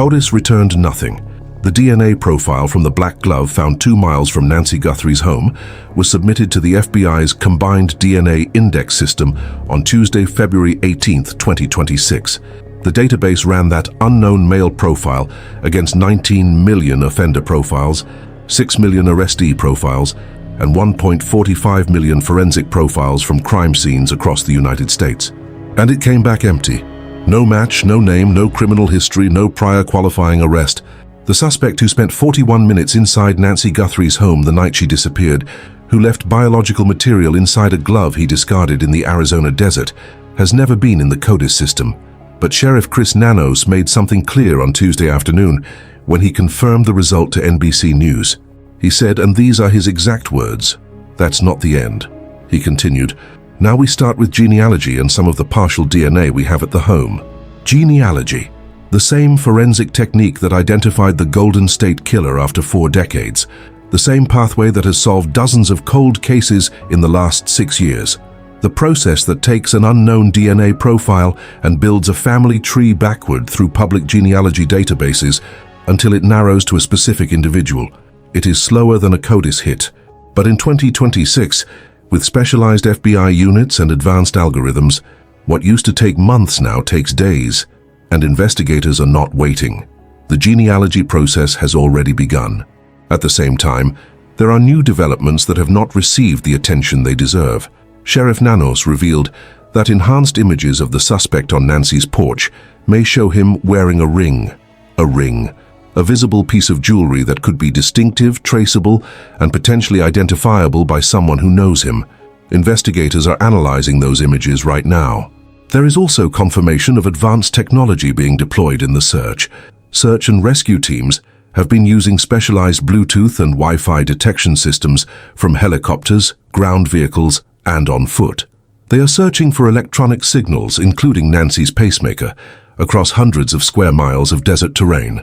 CODIS returned nothing. The DNA profile from the black glove found 2 miles from Nancy Guthrie's home was submitted to the FBI's Combined DNA Index System on Tuesday, February 18, 2026. The database ran that unknown male profile against 19 million offender profiles, 6 million arrestee profiles, and 1.45 million forensic profiles from crime scenes across the United States. And it came back empty. No match, no name, no criminal history, no prior qualifying arrest. The suspect, who spent 41 minutes inside Nancy Guthrie's home the night she disappeared, who left biological material inside a glove he discarded in the Arizona desert, has never been in the CODIS system. But Sheriff Chris Nanos made something clear on Tuesday afternoon when he confirmed the result to NBC News. He said, and these are his exact words, "That's not the end." He continued, "Now we start with genealogy and some of the partial DNA we have at the home." Genealogy, the same forensic technique that identified the Golden State Killer after 4 decades, the same pathway that has solved dozens of cold cases in the last 6 years. The process that takes an unknown DNA profile and builds a family tree backward through public genealogy databases until it narrows to a specific individual. It is slower than a CODIS hit. But in 2026, with specialized FBI units and advanced algorithms, what used to take months now takes days, and investigators are not waiting. The genealogy process has already begun. At the same time, there are new developments that have not received the attention they deserve. Sheriff Nanos revealed that enhanced images of the suspect on Nancy's porch may show him wearing a ring. A visible piece of jewelry that could be distinctive, traceable, and potentially identifiable by someone who knows him. Investigators are analyzing those images right now. There is also confirmation of advanced technology being deployed in the search. Search and rescue teams have been using specialized Bluetooth and Wi-Fi detection systems from helicopters, ground vehicles, and on foot. They are searching for electronic signals, including Nancy's pacemaker, across hundreds of square miles of desert terrain.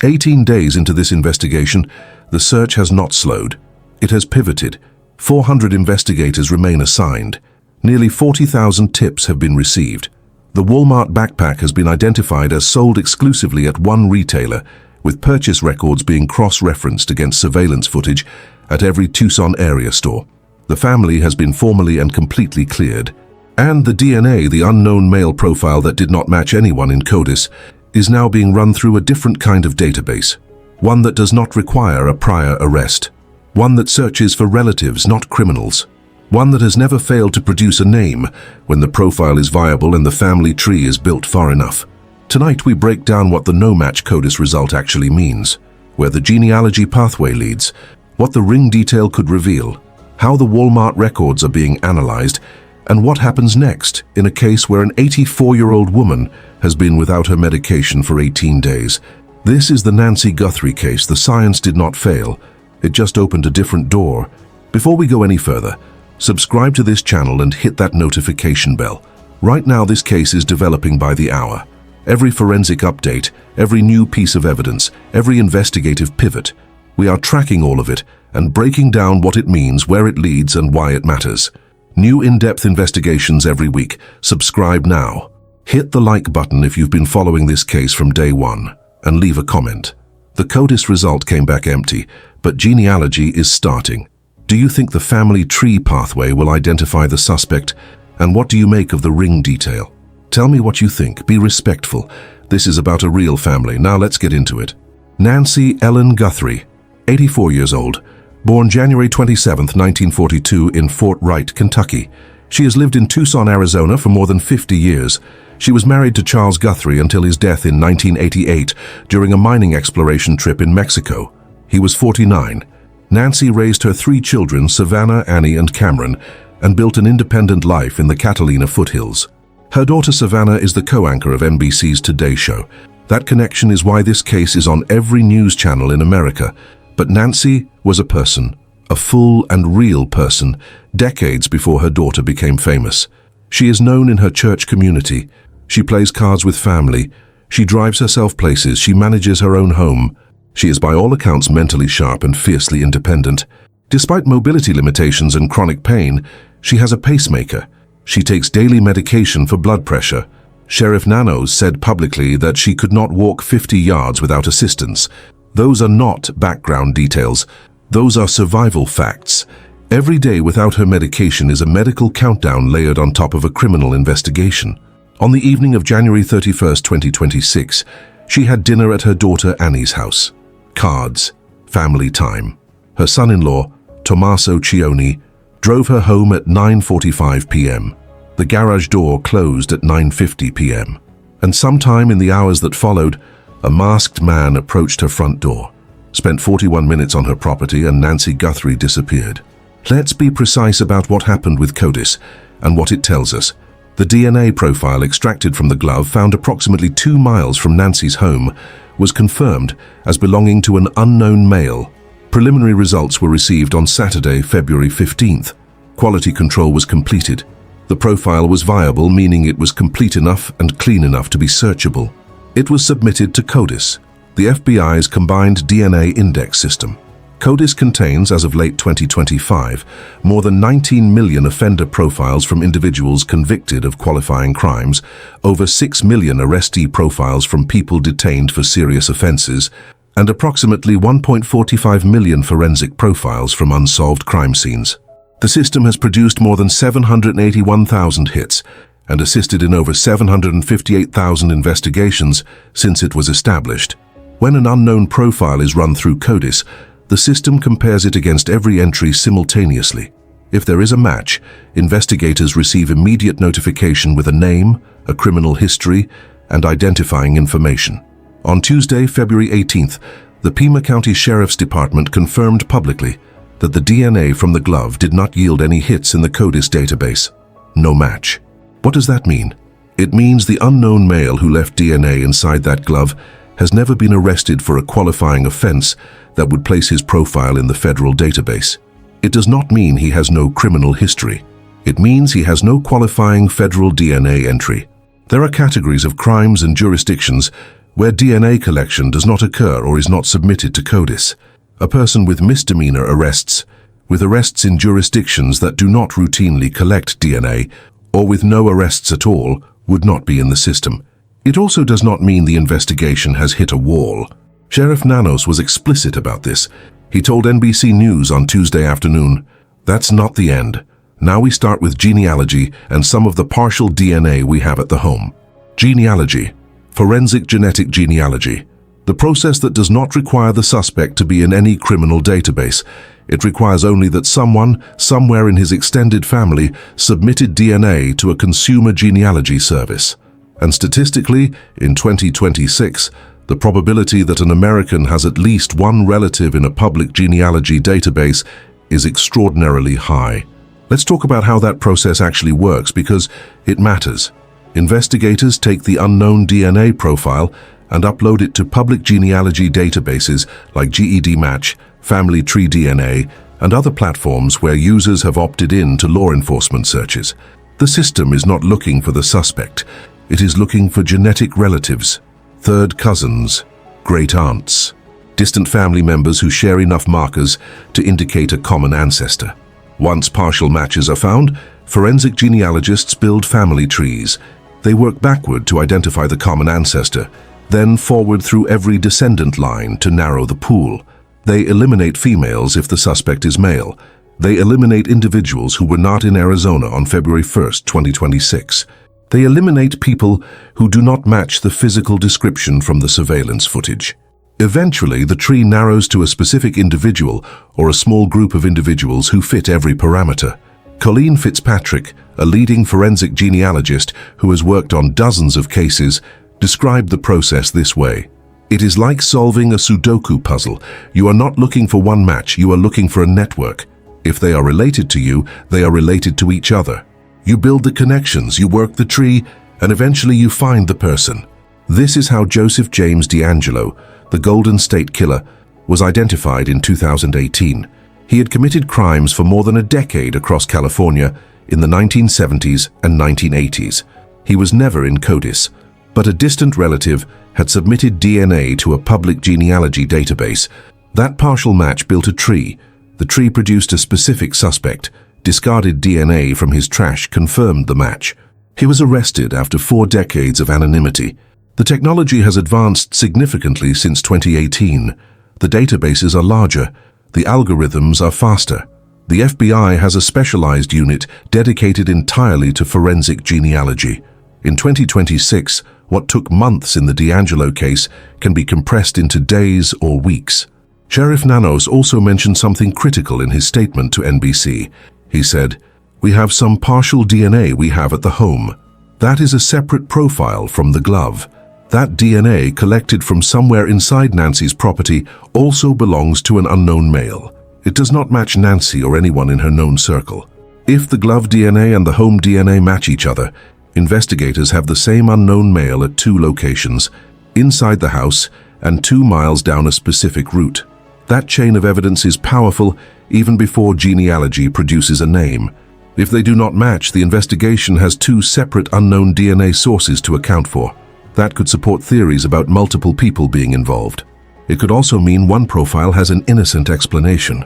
18 days into this investigation, the search has not slowed. It has pivoted. 400 investigators remain assigned. Nearly 40,000 tips have been received. The Walmart backpack has been identified as sold exclusively at one retailer, with purchase records being cross-referenced against surveillance footage at every Tucson area store. The family has been formally and completely cleared. And the DNA, the unknown male profile that did not match anyone in CODIS, is now being run through a different kind of database. One that does not require a prior arrest. One that searches for relatives, not criminals. One that has never failed to produce a name when the profile is viable and the family tree is built far enough. Tonight we break down what the no-match CODIS result actually means, where the genealogy pathway leads, what the ring detail could reveal, how the Walmart records are being analyzed, and what happens next in a case where an 84-year-old woman has been without her medication for 18 days. This is the Nancy Guthrie case. The science did not fail. It just opened a different door. Before we go any further, subscribe to this channel and hit that notification bell. Right now this case is developing by the hour. Every forensic update, every new piece of evidence, every investigative pivot. We are tracking all of it and breaking down what it means, where it leads, and why it matters. New in-depth investigations every week. Subscribe now. Hit the like button if you've been following this case from day one, and leave a comment. The CODIS result came back empty, but genealogy is starting. Do you think the family tree pathway will identify the suspect? And what do you make of the ring detail? Tell me what you think. Be respectful. This is about a real family. Now let's get into it. Nancy Ellen Guthrie, 84 years old, born January 27, 1942 in Fort Wright, Kentucky. She has lived in Tucson, Arizona for more than 50 years. She was married to Charles Guthrie until his death in 1988 during a mining exploration trip in Mexico. He was 49. Nancy raised her 3 children, Savannah, Annie, and Cameron, and built an independent life in the Catalina foothills. Her daughter Savannah is the co-anchor of NBC's Today Show. That connection is why this case is on every news channel in America. But Nancy was a person, a full and real person, decades before her daughter became famous. She is known in her church community. She plays cards with family. She drives herself places. She manages her own home. She is by all accounts mentally sharp and fiercely independent. Despite mobility limitations and chronic pain, she has a pacemaker. She takes daily medication for blood pressure. Sheriff Nanos said publicly that she could not walk 50 yards without assistance. Those are not background details. Those are survival facts. Every day without her medication is a medical countdown layered on top of a criminal investigation. On the evening of January 31st, 2026, she had dinner at her daughter Annie's house. Cards, family time. Her son-in-law, Tommaso Cioni, drove her home at 9:45 p.m. The garage door closed at 9:50 p.m. And sometime in the hours that followed, a masked man approached her front door, spent 41 minutes on her property, and Nancy Guthrie disappeared. Let's be precise about what happened with CODIS and what it tells us. The DNA profile extracted from the glove found approximately 2 miles from Nancy's home was confirmed as belonging to an unknown male. Preliminary results were received on Saturday, February 15th. Quality control was completed. The profile was viable, meaning it was complete enough and clean enough to be searchable. It was submitted to CODIS, the FBI's combined DNA index system. CODIS contains, as of late 2025, more than 19 million offender profiles from individuals convicted of qualifying crimes, over 6 million arrestee profiles from people detained for serious offenses, and approximately 1.45 million forensic profiles from unsolved crime scenes. The system has produced more than 781,000 hits and assisted in over 758,000 investigations since it was established. When an unknown profile is run through CODIS, the system compares it against every entry simultaneously. If there is a match, investigators receive immediate notification with a name, a criminal history, and identifying information. On Tuesday, February 18th, the Pima County Sheriff's Department confirmed publicly that the DNA from the glove did not yield any hits in the CODIS database. No match. What does that mean? It means the unknown male who left DNA inside that glove has never been arrested for a qualifying offense that would place his profile in the federal database. It does not mean he has no criminal history. It means he has no qualifying federal DNA entry. There are categories of crimes and jurisdictions where DNA collection does not occur or is not submitted to CODIS. A person with misdemeanor arrests, with arrests in jurisdictions that do not routinely collect DNA, or with no arrests at all, would not be in the system. It also does not mean the investigation has hit a wall. Sheriff Nanos was explicit about this. He told NBC News on Tuesday afternoon, "That's not the end. Now we start with genealogy and some of the partial DNA we have at the home." Genealogy, forensic genetic genealogy. The process that does not require the suspect to be in any criminal database. It requires only that someone, somewhere in his extended family, submitted DNA to a consumer genealogy service. And statistically, in 2026, the probability that an American has at least one relative in a public genealogy database is extraordinarily high. Let's talk about how that process actually works, because it matters. Investigators take the unknown DNA profile and upload it to public genealogy databases like GEDmatch, Family Tree DNA, and other platforms where users have opted in to law enforcement searches. The system is not looking for the suspect. It is looking for genetic relatives, third cousins, great aunts, distant family members who share enough markers to indicate a common ancestor. Once partial matches are found, forensic genealogists build family trees. They work backward to identify the common ancestor, then forward through every descendant line to narrow the pool. They eliminate females if the suspect is male. They eliminate individuals who were not in Arizona on February 1st, 2026. They eliminate people who do not match the physical description from the surveillance footage. Eventually, the tree narrows to a specific individual or a small group of individuals who fit every parameter. Colleen Fitzpatrick, a leading forensic genealogist who has worked on dozens of cases, described the process this way. "It is like solving a Sudoku puzzle. You are not looking for one match, you are looking for a network. If they are related to you, they are related to each other. You build the connections, you work the tree, and eventually you find the person." This is how Joseph James DeAngelo, the Golden State Killer, was identified in 2018. He had committed crimes for more than a decade across California in the 1970s and 1980s. He was never in CODIS, but a distant relative had submitted DNA to a public genealogy database. That partial match built a tree. The tree produced a specific suspect. Discarded DNA from his trash confirmed the match. He was arrested after 4 decades of anonymity. The technology has advanced significantly since 2018. The databases are larger. The algorithms are faster. The FBI has a specialized unit dedicated entirely to forensic genealogy. In 2026, what took months in the D'Angelo case can be compressed into days or weeks. Sheriff Nanos also mentioned something critical in his statement to NBC. He said, "We have some partial DNA we have at the home. That is a separate profile from the glove. That DNA collected from somewhere inside Nancy's property also belongs to an unknown male. It does not match Nancy or anyone in her known circle. If the glove DNA and the home DNA match each other, investigators have the same unknown male at 2 locations, inside the house and 2 miles down a specific route. That chain of evidence is powerful even before genealogy produces a name. If they do not match, the investigation has 2 separate unknown DNA sources to account for. That could support theories about multiple people being involved. It could also mean one profile has an innocent explanation.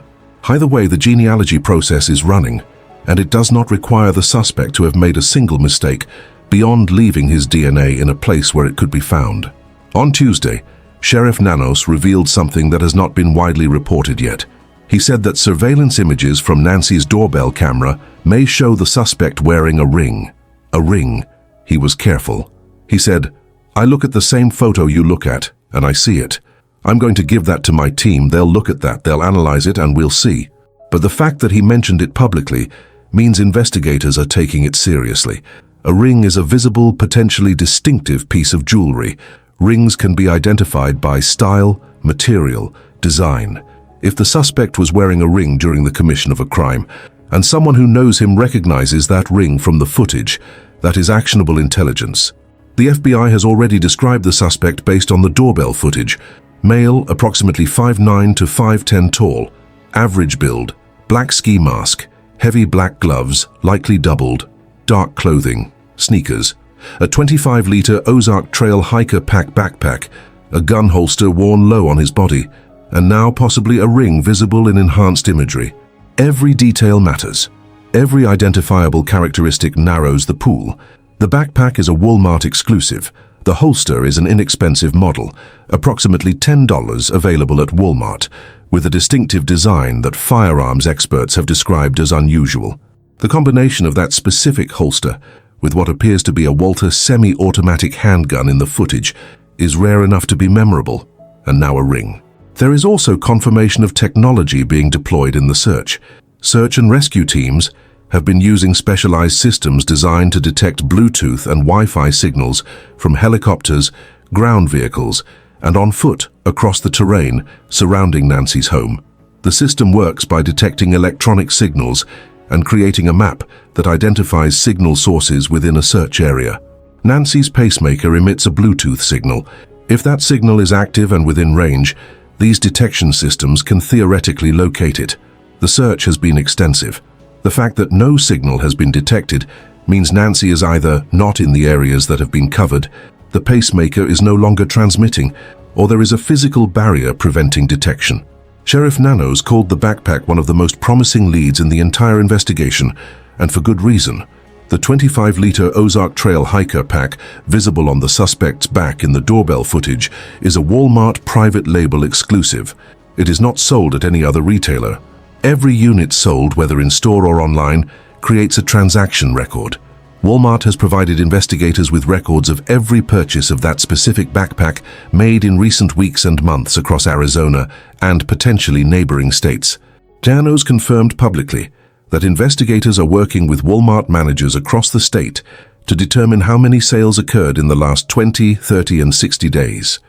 Either way, the genealogy process is running, and it does not require the suspect to have made a single mistake beyond leaving his DNA in a place where it could be found." On Tuesday, Sheriff Nanos revealed something that has not been widely reported yet. He said that surveillance images from Nancy's doorbell camera may show the suspect wearing a ring. A ring. He was careful. He said, "I look at the same photo you look at, and I see it. I'm going to give that to my team. They'll look at that, they'll analyze it, and we'll see." But the fact that he mentioned it publicly means investigators are taking it seriously. A ring is a visible, potentially distinctive piece of jewelry. Rings can be identified by style, material, design. If the suspect was wearing a ring during the commission of a crime, and someone who knows him recognizes that ring from the footage, that is actionable intelligence. The FBI has already described the suspect based on the doorbell footage. Male, approximately 5'9" to 5'10" tall, average build, black ski mask, heavy black gloves, likely doubled, dark clothing, sneakers, a 25-liter Ozark Trail hiker pack backpack, a gun holster worn low on his body, and now possibly a ring visible in enhanced imagery. Every detail matters. Every identifiable characteristic narrows the pool. The backpack is a Walmart exclusive. The holster is an inexpensive model, approximately $10 available at Walmart, with a distinctive design that firearms experts have described as unusual. The combination of that specific holster with what appears to be a Walter semi-automatic handgun in the footage is rare enough to be memorable, and now a ring. There is also confirmation of technology being deployed in the search. Search and rescue teams have been using specialized systems designed to detect Bluetooth and Wi-Fi signals from helicopters, ground vehicles, and on foot across the terrain surrounding Nancy's home. The system works by detecting electronic signals and creating a map that identifies signal sources within a search area. Nancy's pacemaker emits a Bluetooth signal. If that signal is active and within range, these detection systems can theoretically locate it. The search has been extensive. The fact that no signal has been detected means Nancy is either not in the areas that have been covered, the pacemaker is no longer transmitting, or there is a physical barrier preventing detection. Sheriff Nanos called the backpack one of the most promising leads in the entire investigation, and for good reason. The 25-liter Ozark Trail hiker pack, visible on the suspect's back in the doorbell footage, is a Walmart private label exclusive. It is not sold at any other retailer. Every unit sold, whether in store or online, creates a transaction record. Walmart has provided investigators with records of every purchase of that specific backpack made in recent weeks and months across Arizona and potentially neighboring states. Nanos confirmed publicly that investigators are working with Walmart managers across the state to determine how many sales occurred in the last 20, 30, and 60 days.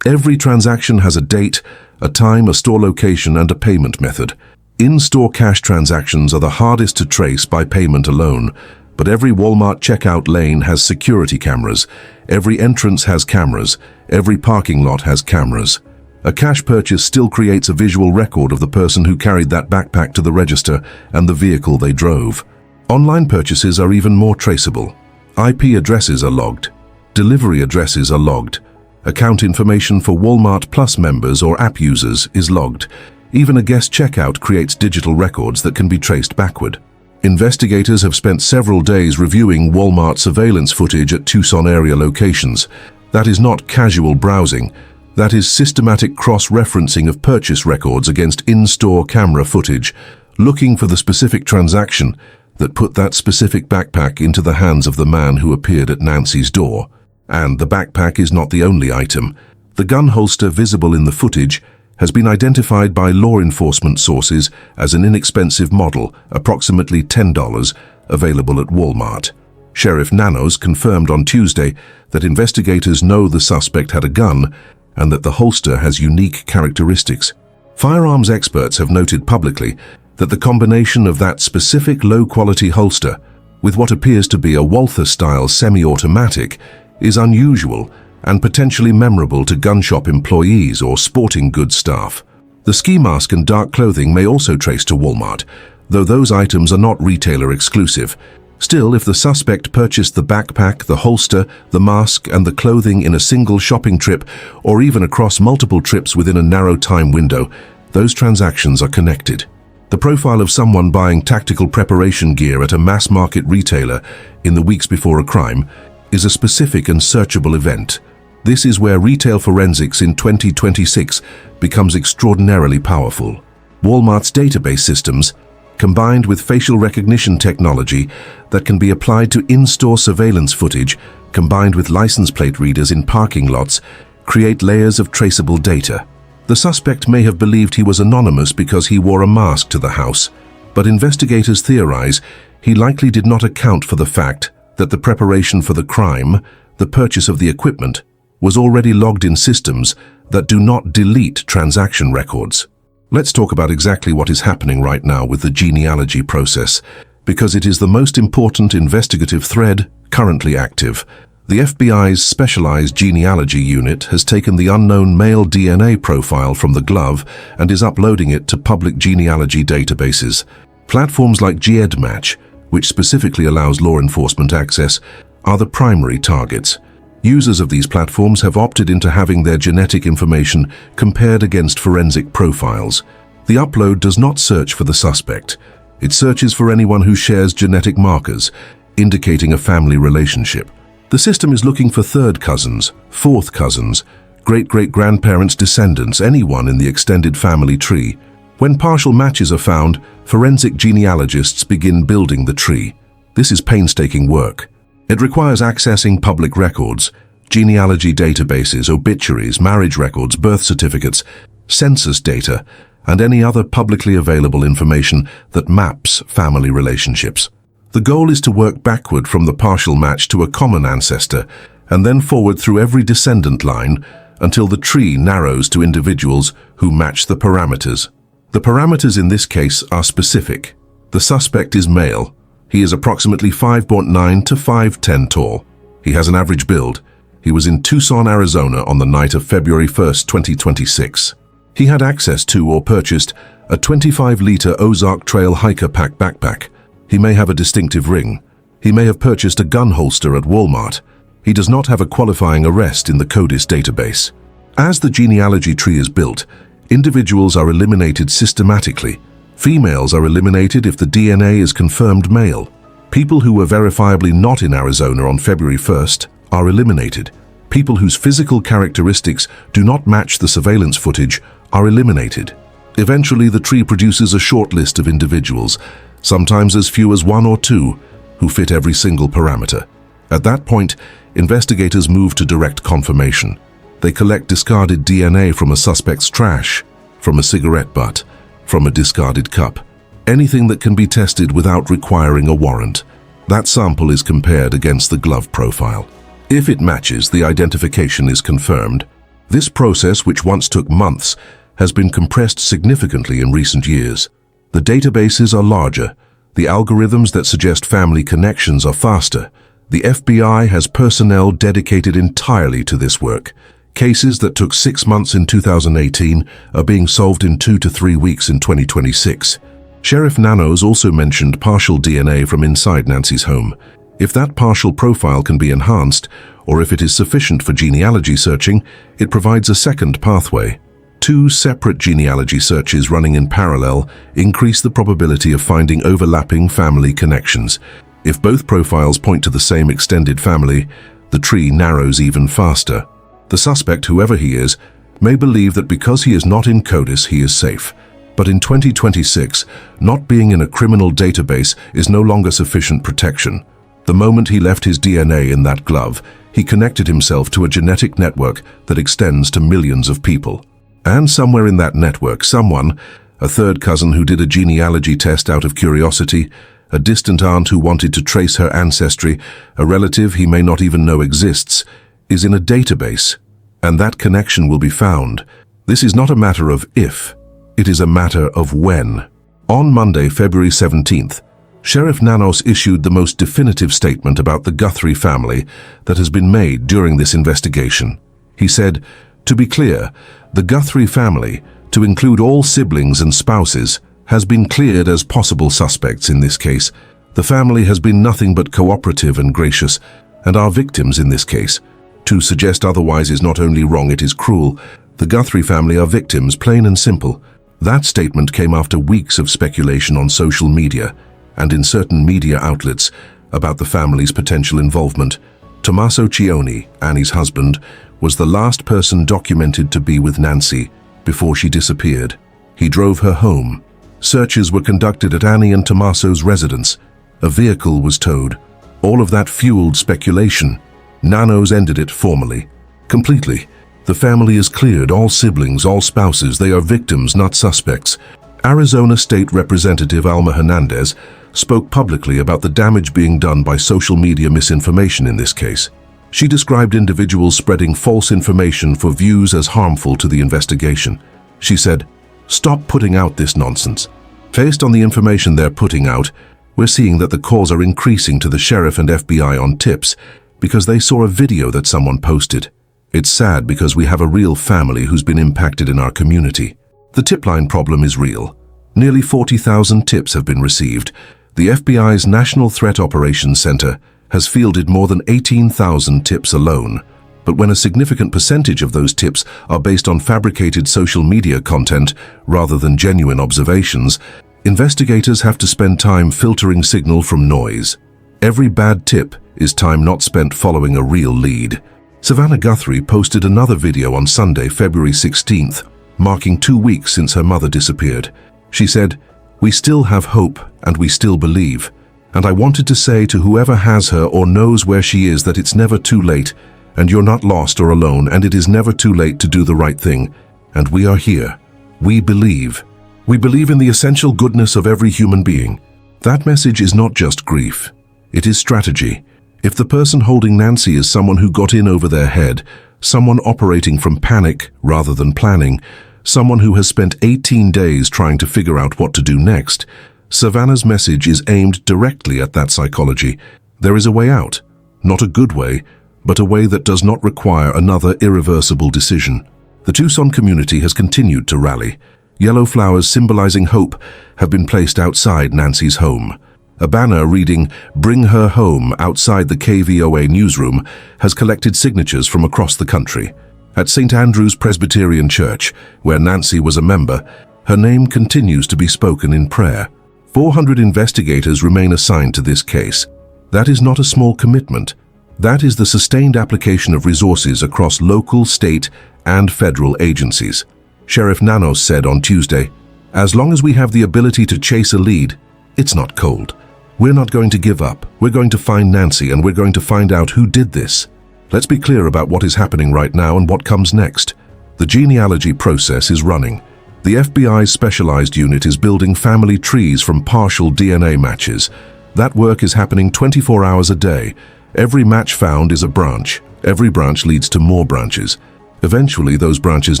Every transaction has a date, a time, a store location, and a payment method. In-store cash transactions are the hardest to trace by payment alone, but every Walmart checkout lane has security cameras. Every entrance has cameras. Every parking lot has cameras. A cash purchase still creates a visual record of the person who carried that backpack to the register and the vehicle they drove. Online purchases are even more traceable. IP addresses are logged. Delivery addresses are logged. Account information for Walmart Plus members or app users is logged. Even a guest checkout creates digital records that can be traced backward. Investigators have spent several days reviewing Walmart surveillance footage at Tucson area locations. That is not casual browsing. That is systematic cross-referencing of purchase records against in-store camera footage, looking for the specific transaction that put that specific backpack into the hands of the man who appeared at Nancy's door. And the backpack is not the only item. The gun holster visible in the footage has been identified by law enforcement sources as an inexpensive model, approximately $10, available at Walmart. Sheriff Nanos confirmed on Tuesday that investigators know the suspect had a gun and that the holster has unique characteristics. Firearms experts have noted publicly that the combination of that specific low-quality holster with what appears to be a Walther-style semi-automatic is unusual and potentially memorable to gun shop employees or sporting goods staff. The ski mask and dark clothing may also trace to Walmart, though those items are not retailer exclusive. Still, if the suspect purchased the backpack, the holster, the mask, and the clothing in a single shopping trip, or even across multiple trips within a narrow time window, those transactions are connected. The profile of someone buying tactical preparation gear at a mass-market retailer in the weeks before a crime is a specific and searchable event. This is where retail forensics in 2026 becomes extraordinarily powerful. Walmart's database systems, combined with facial recognition technology that can be applied to in-store surveillance footage, combined with license plate readers in parking lots, create layers of traceable data. The suspect may have believed he was anonymous because he wore a mask to the house, but investigators theorize he likely did not account for the fact that the preparation for the crime, the purchase of the equipment, was already logged in systems that do not delete transaction records. Let's talk about exactly what is happening right now with the genealogy process, because it is the most important investigative thread currently active. The FBI's specialized genealogy unit has taken the unknown male DNA profile from the glove and is uploading it to public genealogy databases. Platforms like GEDmatch, which specifically allows law enforcement access, are the primary targets. Users of these platforms have opted into having their genetic information compared against forensic profiles. The upload does not search for the suspect. It searches for anyone who shares genetic markers, indicating a family relationship. The system is looking for third cousins, fourth cousins, great-great-grandparents' descendants, anyone in the extended family tree. When partial matches are found, forensic genealogists begin building the tree. This is painstaking work. It requires accessing public records, genealogy databases, obituaries, marriage records, birth certificates, census data, and any other publicly available information that maps family relationships. The goal is to work backward from the partial match to a common ancestor, and then forward through every descendant line until the tree narrows to individuals who match the parameters. The parameters in this case are specific. The suspect is male. He is approximately 5'9" to 5'10" tall. He has an average build. He was in Tucson, Arizona on the night of February 1st, 2026. He had access to or purchased a 25-liter Ozark Trail Hiker Pack backpack. He may have a distinctive ring. He may have purchased a gun holster at Walmart. He does not have a qualifying arrest in the CODIS database. As the genealogy tree is built, individuals are eliminated systematically. Females are eliminated if the DNA is confirmed male. People who were verifiably not in Arizona on February 1st are eliminated. People whose physical characteristics do not match the surveillance footage are eliminated. Eventually, the tree produces a short list of individuals, sometimes as few as 1 or 2, who fit every single parameter. At that point, investigators move to direct confirmation. They collect discarded DNA from a suspect's trash, from a cigarette butt, from a discarded cup. Anything that can be tested without requiring a warrant. That sample is compared against the glove profile. If it matches, the identification is confirmed. This process, which once took months, has been compressed significantly in recent years. The databases are larger. The algorithms that suggest family connections are faster. The FBI has personnel dedicated entirely to this work. Cases that took 6 months in 2018 are being solved in 2 to 3 weeks in 2026. Sheriff Nanos also mentioned partial DNA from inside Nancy's home. If that partial profile can be enhanced, or if it is sufficient for genealogy searching, it provides a second pathway. Two separate genealogy searches running in parallel increase the probability of finding overlapping family connections. If both profiles point to the same extended family, the tree narrows even faster. The suspect, whoever he is, may believe that because he is not in CODIS, he is safe. But in 2026, not being in a criminal database is no longer sufficient protection. The moment he left his DNA in that glove, he connected himself to a genetic network that extends to millions of people. And somewhere in that network, someone, a third cousin who did a genealogy test out of curiosity, a distant aunt who wanted to trace her ancestry, a relative he may not even know exists, is in a database, and that connection will be found. This is not a matter of if, it is a matter of when. On Monday, February 17th, Sheriff Nanos issued the most definitive statement about the Guthrie family that has been made during this investigation. He said, "To be clear, the Guthrie family, to include all siblings and spouses, has been cleared as possible suspects in this case. The family has been nothing but cooperative and gracious, and are victims in this case. To suggest otherwise is not only wrong, it is cruel. The Guthrie family are victims, plain and simple." That statement came after weeks of speculation on social media and in certain media outlets about the family's potential involvement. Tommaso Cioni, Annie's husband, was the last person documented to be with Nancy before she disappeared. He drove her home. Searches were conducted at Annie and Tommaso's residence. A vehicle was towed. All of that fueled speculation. Nanos ended it formally. Completely. The family is cleared, all siblings, all spouses. They are victims, not suspects. Arizona State Representative Alma Hernandez spoke publicly about the damage being done by social media misinformation in this case. She described individuals spreading false information for views as harmful to the investigation. She said, "Stop putting out this nonsense. Based on the information they're putting out, we're seeing that the calls are increasing to the sheriff and FBI on tips because they saw a video that someone posted. It's sad because we have a real family who's been impacted in our community. The tip line problem is real. Nearly 40,000 tips have been received. The FBI's National Threat Operations Center has fielded more than 18,000 tips alone. But when a significant percentage of those tips are based on fabricated social media content rather than genuine observations, investigators have to spend time filtering signal from noise. Every bad tip is time not spent following a real lead." Savannah Guthrie posted another video on Sunday, February 16th, marking 2 weeks since her mother disappeared. She said, "We still have hope and we still believe. And I wanted to say to whoever has her or knows where she is that it's never too late, and you're not lost or alone, and it is never too late to do the right thing. And we are here. We believe. We believe in the essential goodness of every human being." That message is not just grief. It is strategy. If the person holding Nancy is someone who got in over their head, someone operating from panic rather than planning, someone who has spent 18 days trying to figure out what to do next, Savannah's message is aimed directly at that psychology. There is a way out, not a good way, but a way that does not require another irreversible decision. The Tucson community has continued to rally. Yellow flowers symbolizing hope have been placed outside Nancy's home. A banner reading, "Bring her home," outside the KVOA newsroom has collected signatures from across the country. At St. Andrew's Presbyterian Church, where Nancy was a member, her name continues to be spoken in prayer. 400 investigators remain assigned to this case. That is not a small commitment. That is the sustained application of resources across local, state, and federal agencies. Sheriff Nanos said on Tuesday, "As long as we have the ability to chase a lead, it's not cold. We're not going to give up. We're going to find Nancy, and we're going to find out who did this." Let's be clear about what is happening right now and what comes next. The genealogy process is running. The FBI's specialized unit is building family trees from partial DNA matches. That work is happening 24 hours a day. Every match found is a branch. Every branch leads to more branches. Eventually, those branches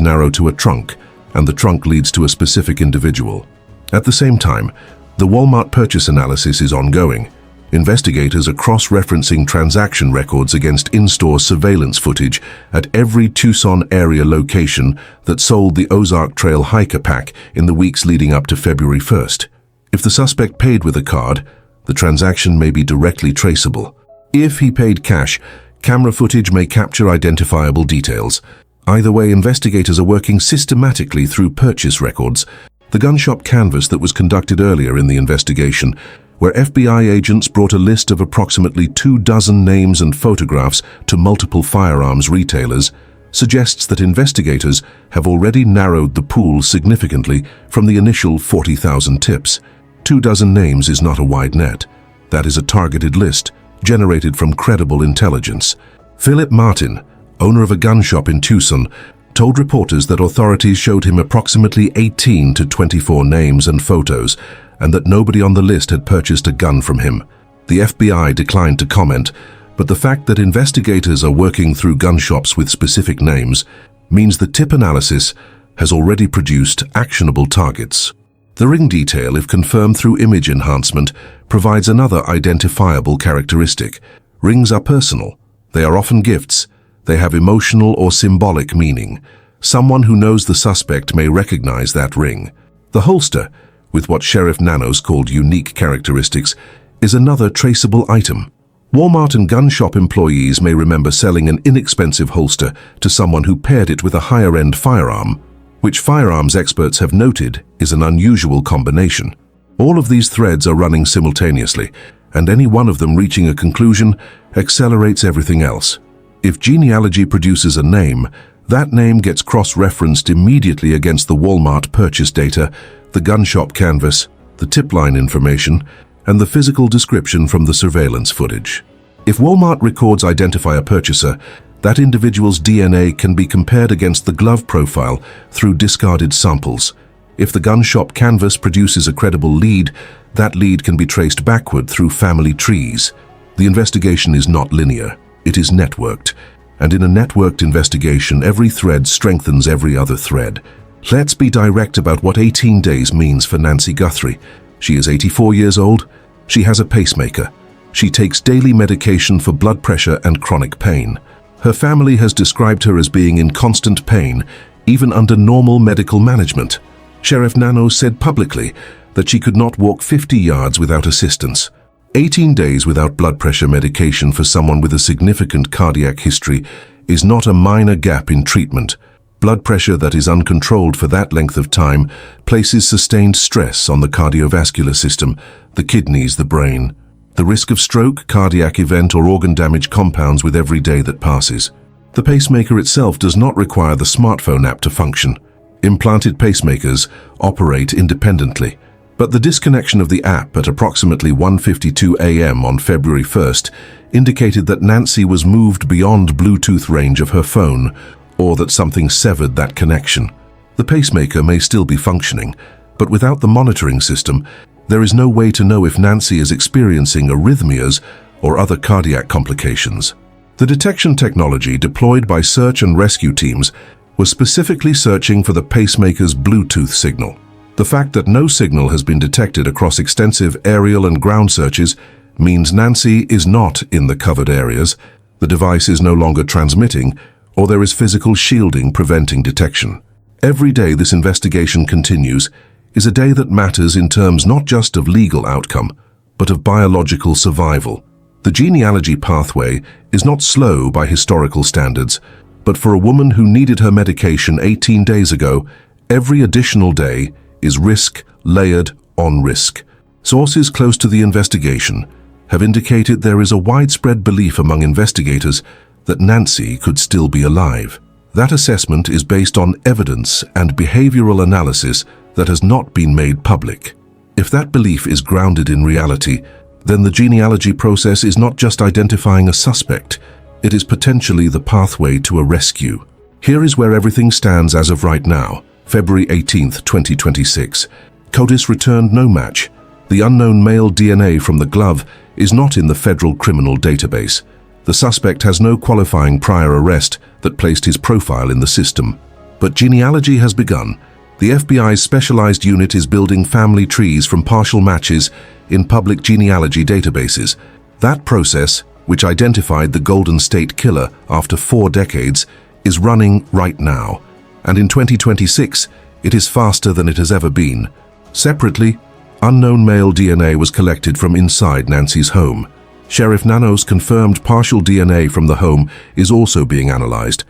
narrow to a trunk, and the trunk leads to a specific individual. At the same time, the Walmart purchase analysis is ongoing. Investigators are cross-referencing transaction records against in-store surveillance footage at every Tucson area location that sold the Ozark Trail hiker pack in the weeks leading up to February 1st. If the suspect paid with a card, the transaction may be directly traceable. If he paid cash, camera footage may capture identifiable details. Either way, investigators are working systematically through purchase records, the gun shop canvass that was conducted earlier in the investigation, where FBI agents brought a list of approximately 24 names and photographs to multiple firearms retailers, suggests that investigators have already narrowed the pool significantly from the initial 40,000 tips. 24 names is not a wide net. That is a targeted list, generated from credible intelligence. Philip Martin, owner of a gun shop in Tucson, told reporters that authorities showed him approximately 18 to 24 names and photos, and that nobody on the list had purchased a gun from him. The FBI declined to comment, but the fact that investigators are working through gun shops with specific names means the tip analysis has already produced actionable targets. The ring detail, if confirmed through image enhancement, provides another identifiable characteristic. Rings are personal. They are often gifts. They have emotional or symbolic meaning. Someone who knows the suspect may recognize that ring. The holster, with what Sheriff Nanos called unique characteristics, is another traceable item. Walmart and gun shop employees may remember selling an inexpensive holster to someone who paired it with a higher-end firearm, which firearms experts have noted is an unusual combination. All of these threads are running simultaneously, and any one of them reaching a conclusion accelerates everything else. If Genealogy produces a name, that name gets cross-referenced immediately against the Walmart purchase data, the gun shop canvas, the tip line information, and the physical description from the surveillance footage. If Walmart records identify a purchaser, that individual's DNA can be compared against the glove profile through discarded samples. If the gun shop canvas produces a credible lead, that lead can be traced backward through family trees. The investigation is not linear. It is networked, and in a networked investigation, every thread strengthens every other thread. Let's be direct about what 18 days means for Nancy Guthrie. She is 84 years old. She has a pacemaker. She takes daily medication for blood pressure and chronic pain. Her family has described her as being in constant pain, even under normal medical management. Sheriff Nanos said publicly that she could not walk 50 yards without assistance. 18 days without blood pressure medication for someone with a significant cardiac history is not a minor gap in treatment. Blood pressure that is uncontrolled for that length of time places sustained stress on the cardiovascular system, the kidneys, the brain. The risk of stroke, cardiac event, or organ damage compounds with every day that passes. The pacemaker itself does not require the smartphone app to function. Implanted pacemakers operate independently. But the disconnection of the app at approximately 1:52 a.m. on February 1st indicated that Nancy was moved beyond Bluetooth range of her phone, or that something severed that connection. The pacemaker may still be functioning, but without the monitoring system, there is no way to know if Nancy is experiencing arrhythmias or other cardiac complications. The detection technology deployed by search and rescue teams was specifically searching for the pacemaker's Bluetooth signal. The fact that no signal has been detected across extensive aerial and ground searches means Nancy is not in the covered areas, the device is no longer transmitting, or there is physical shielding preventing detection. Every day this investigation continues is a day that matters in terms not just of legal outcome, but of biological survival. The genealogy pathway is not slow by historical standards, but for a woman who needed her medication 18 days ago, every additional day is risk layered on risk. Sources close to the investigation have indicated there is a widespread belief among investigators that Nancy could still be alive. That assessment is based on evidence and behavioral analysis that has not been made public. If that belief is grounded in reality, then the genealogy process is not just identifying a suspect, it is potentially the pathway to a rescue. Here is where everything stands as of right now. February 18th, 2026. CODIS returned no match. The unknown male DNA from the glove is not in the federal criminal database. The suspect has no qualifying prior arrest that placed his profile in the system. But genealogy has begun. The FBI's specialized unit is building family trees from partial matches in public genealogy databases. That process, which identified the Golden State Killer after 4 decades, is running right now. And in 2026, it is faster than it has ever been. Separately, unknown male DNA was collected from inside Nancy's home. Sheriff Nanos confirmed partial DNA from the home is also being analyzed.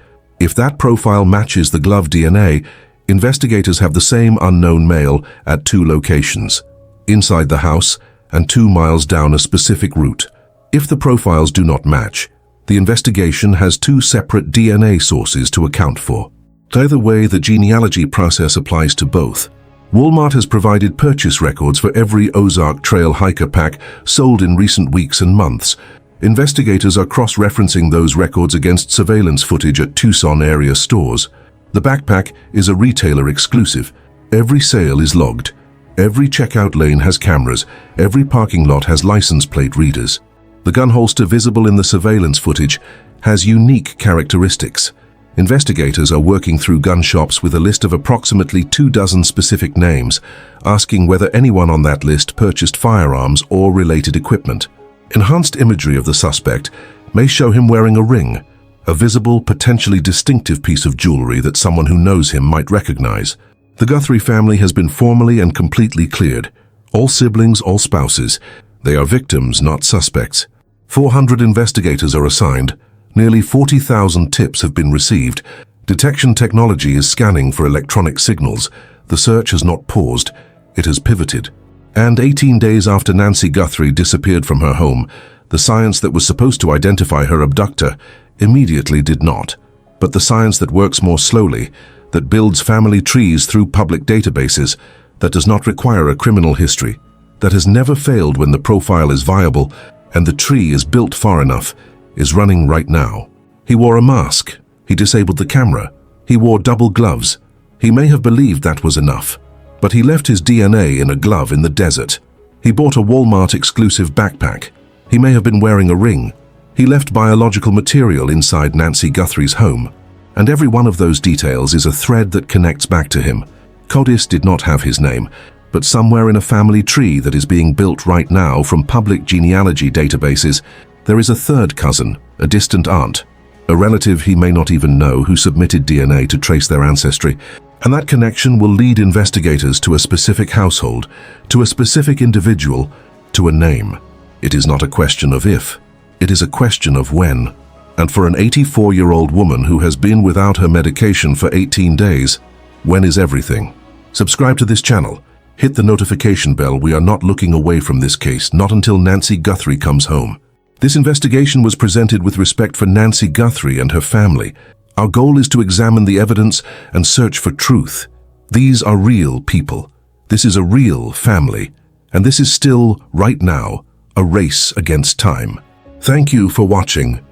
If that profile matches the glove DNA, investigators have the same unknown male at 2 locations, inside the house and 2 miles down a specific route. If the profiles do not match, the investigation has 2 separate DNA sources to account for. Either way, the genealogy process applies to both. Walmart has provided purchase records for every Ozark Trail hiker pack sold in recent weeks and months. Investigators are cross-referencing those records against surveillance footage at Tucson area stores. The backpack is a retailer exclusive. Every sale is logged. Every checkout lane has cameras. Every parking lot has license plate readers. The gun holster visible in the surveillance footage has unique characteristics. Investigators are working through gun shops with a list of approximately 24 specific names, asking whether anyone on that list purchased firearms or related equipment. Enhanced imagery of the suspect may show him wearing a ring, a visible, potentially distinctive piece of jewelry that someone who knows him might recognize. The Guthrie family has been formally and completely cleared. All siblings, all spouses. They are victims, not suspects. 400 investigators are assigned. Nearly 40,000 tips have been received. Detection technology is scanning for electronic signals. The search has not paused. It has pivoted. And 18 days after Nancy Guthrie disappeared from her home, the science that was supposed to identify her abductor immediately did not. But the science that works more slowly, that builds family trees through public databases, that does not require a criminal history, that has never failed when the profile is viable and the tree is built far enough, is running right now. He wore a mask. He disabled the camera. He wore double gloves. He may have believed that was enough. But he left his DNA in a glove in the desert. He bought a Walmart exclusive backpack. He may have been wearing a ring. He left biological material inside Nancy Guthrie's home. And every one of those details is a thread that connects back to him. CODIS did not have his name, but somewhere in a family tree that is being built right now from public genealogy databases, there is a third cousin, a distant aunt, a relative he may not even know who submitted DNA to trace their ancestry. And that connection will lead investigators to a specific household, to a specific individual, to a name. It is not a question of if, it is a question of when. And for an 84-year-old woman who has been without her medication for 18 days, when is everything? Subscribe to this channel. Hit the notification bell. We are not looking away from this case, not until Nancy Guthrie comes home. This investigation was presented with respect for Nancy Guthrie and her family. Our goal is to examine the evidence and search for truth. These are real people. This is a real family. And this is still, right now, a race against time. Thank you for watching.